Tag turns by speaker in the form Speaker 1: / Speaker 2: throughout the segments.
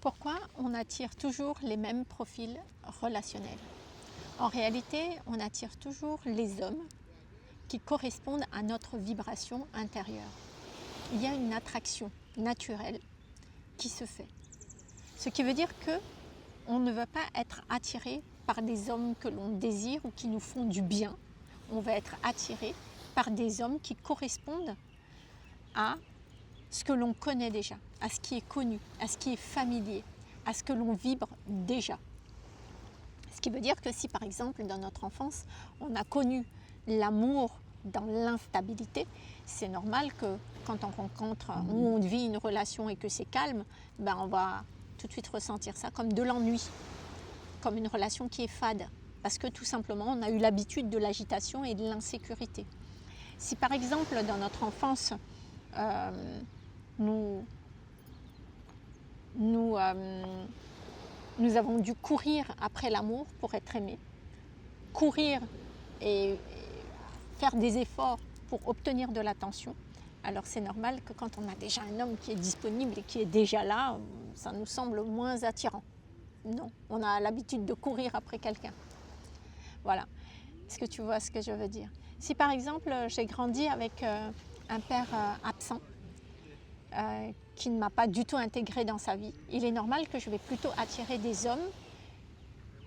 Speaker 1: Pourquoi on attire toujours les mêmes profils relationnels? En réalité, on attire toujours les hommes qui correspondent à notre vibration intérieure. Il y a une attraction naturelle qui se fait. Ce qui veut dire que on ne va pas être attiré par des hommes que l'on désire ou qui nous font du bien. On va être attiré par des hommes qui correspondent à ce que l'on connaît déjà, à ce qui est connu, à ce qui est familier, à ce que l'on vibre déjà. Ce qui veut dire que si par exemple dans notre enfance, on a connu l'amour dans l'instabilité, c'est normal que quand on rencontre ou on vit une relation et que c'est calme, on va tout de suite ressentir ça comme de l'ennui, comme une relation qui est fade, parce que tout simplement on a eu l'habitude de l'agitation et de l'insécurité. Si par exemple dans notre enfance, nous avons dû courir après l'amour pour être aimés, courir et faire des efforts pour obtenir de l'attention, alors c'est normal que quand on a déjà un homme qui est disponible et qui est déjà là, ça nous semble moins attirant. Non, on a l'habitude de courir après quelqu'un. Voilà, est-ce que tu vois ce que je veux dire? Si par exemple j'ai grandi avec un père absent, qui ne m'a pas du tout intégré dans sa vie, il est normal que je vais plutôt attirer des hommes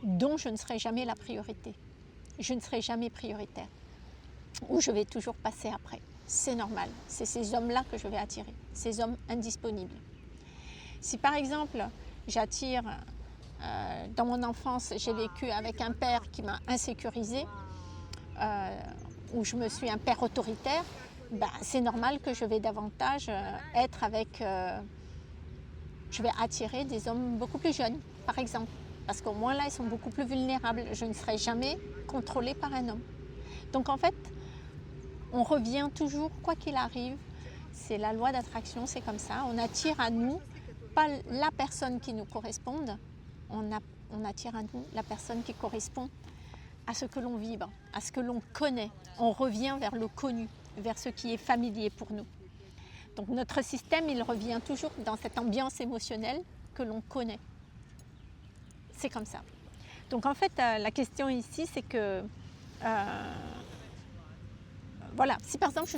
Speaker 1: dont je ne serai jamais la priorité. Je ne serai jamais prioritaire. Ou je vais toujours passer après. C'est normal. C'est ces hommes-là que je vais attirer. Ces hommes indisponibles. Si par exemple, j'attire, dans mon enfance, j'ai vécu avec un père qui m'a insécurisée, où je me suis un père autoritaire, c'est normal que je vais davantage être avec... je vais attirer des hommes beaucoup plus jeunes, par exemple. Parce qu'au moins là, ils sont beaucoup plus vulnérables. Je ne serai jamais contrôlée par un homme. Donc en fait, on revient toujours, quoi qu'il arrive, c'est la loi d'attraction, c'est comme ça. On attire à nous, pas la personne qui nous corresponde, on attire à nous la personne qui correspond à ce que l'on vibre, à ce que l'on connaît. On revient vers le connu, vers ce qui est familier pour nous. Donc notre système, il revient toujours dans cette ambiance émotionnelle que l'on connaît. C'est comme ça. Donc en fait, la question ici, c'est que... voilà, si par exemple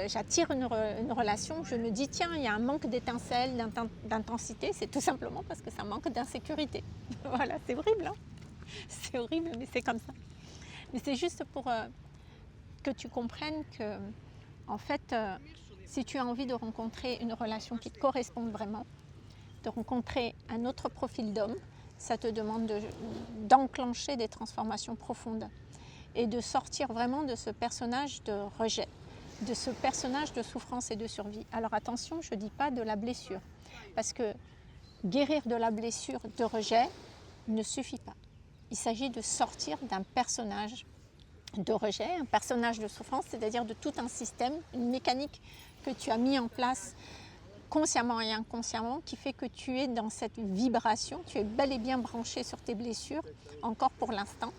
Speaker 1: j'attire une relation, je me dis tiens, il y a un manque d'étincelle, d'intensité, c'est tout simplement parce que ça manque d'insécurité. Voilà, c'est horrible, hein? C'est horrible, mais c'est comme ça. Mais c'est juste pour que tu comprennes que, en fait, si tu as envie de rencontrer une relation qui te corresponde vraiment, de rencontrer un autre profil d'homme, ça te demande d'enclencher des transformations profondes et de sortir vraiment de ce personnage de rejet, de ce personnage de souffrance et de survie. Alors attention, je ne dis pas de la blessure, parce que guérir de la blessure de rejet ne suffit pas. Il s'agit de sortir d'un personnage de rejet, un personnage de souffrance, c'est-à-dire de tout un système, une mécanique que tu as mis en place consciemment et inconsciemment, qui fait que tu es dans cette vibration, tu es bel et bien branché sur tes blessures, encore pour l'instant,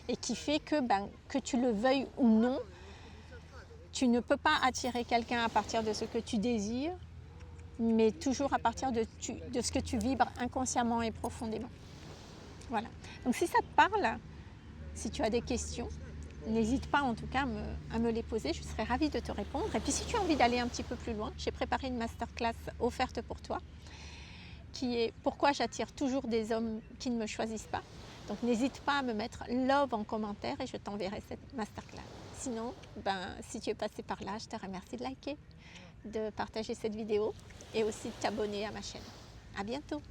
Speaker 1: et qui fait que tu le veuilles ou non, tu ne peux pas attirer quelqu'un à partir de ce que tu désires, mais toujours à partir de ce que tu vibres inconsciemment et profondément. Voilà. Donc si ça te parle, si tu as des questions, n'hésite pas en tout cas à me les poser, je serai ravie de te répondre. Et puis si tu as envie d'aller un petit peu plus loin, j'ai préparé une masterclass offerte pour toi, qui est pourquoi j'attire toujours des hommes qui ne me choisissent pas. Donc n'hésite pas à me mettre love en commentaire et je t'enverrai cette masterclass. Sinon, si tu es passé par là, je te remercie de liker, de partager cette vidéo et aussi de t'abonner à ma chaîne. À bientôt!